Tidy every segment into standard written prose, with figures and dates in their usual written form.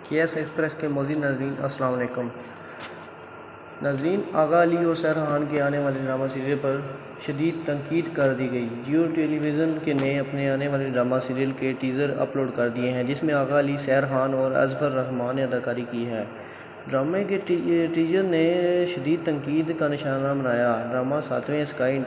KS express کے موزی ناظرین السلام علیکم ناظرین، آغا علی اور سحر خان کے آنے والے ڈرامہ سیریل پر شدید تنقید کر دی گئی۔ جیو ٹیلی ویژن نے اپنے آنے والے ڈرامہ سیریل کے ٹیزر اپلوڈ کر دیے ہیں، جس میں آغا علی، سحر خان اور اظفر رحمان نے اداکاری کی ہے۔ ڈرامے کے ٹیزر نے شدید تنقید کا نشانہ بنایا۔ ڈرامہ 7ویں اسکائی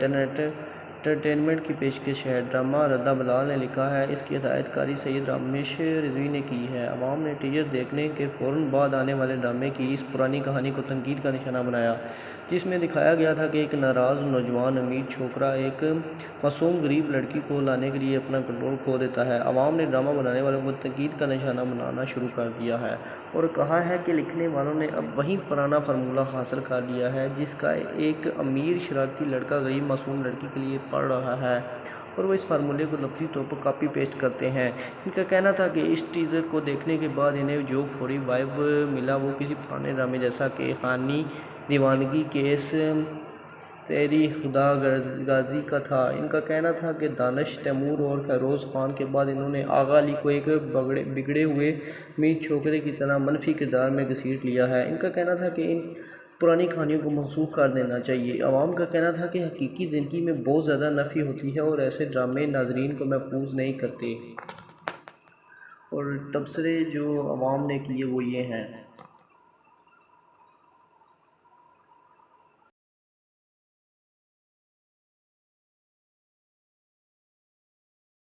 انٹرٹینمنٹ کی پیشکش ہے۔ ڈرامہ ردا بلال نے لکھا ہے۔ اس کی ہدایت کاری سید رامش رضوی نے کی ہے۔ عوام نے ٹیزر دیکھنے کے فوراً بعد آنے والے ڈرامے کی اس پرانی کہانی کو تنقید کا نشانہ بنایا، جس میں دکھایا گیا تھا کہ ایک ناراض نوجوان امیر چھوکرا ایک معصوم غریب لڑکی کو لانے کے لیے اپنا کنٹرول کھو دیتا ہے۔ عوام نے ڈرامہ بنانے والوں کو تنقید کا نشانہ بنانا شروع کر دیا ہے اور کہا ہے کہ لکھنے والوں نے اب وہی پرانا فارمولہ حاصل کر لیا ہے جس کا ایک امیر شرارتی لڑکا غریب معصوم لڑکی کے لیے پڑھ رہا ہے، اور وہ اس فارمولے کو لفظی طور پر کاپی پیسٹ کرتے ہیں۔ ان کا کہنا تھا کہ اس ٹیزر کو دیکھنے کے بعد انہیں جو فوری وائب ملا وہ کسی پرانے ڈرامے جیسا کہ خانی دیوانگی، کیس تیری خدا غازی کا تھا۔ ان کا کہنا تھا کہ دانش تیمور اور فیروز خان کے بعد انہوں نے آغا علی کو ایک بگڑے ہوئے امیر چھوکرے کی طرح منفی کردار میں گھسیٹ لیا ہے۔ ان کا کہنا تھا کہ ان پرانی کہانیوں کو منسوخ کر دینا چاہیے۔ عوام کا کہنا تھا کہ حقیقی زندگی میں بہت زیادہ نفی ہوتی ہے اور ایسے ڈرامے ناظرین کو محفوظ نہیں کرتے۔ اور تبصرے جو عوام نے کیے وہ یہ ہیں۔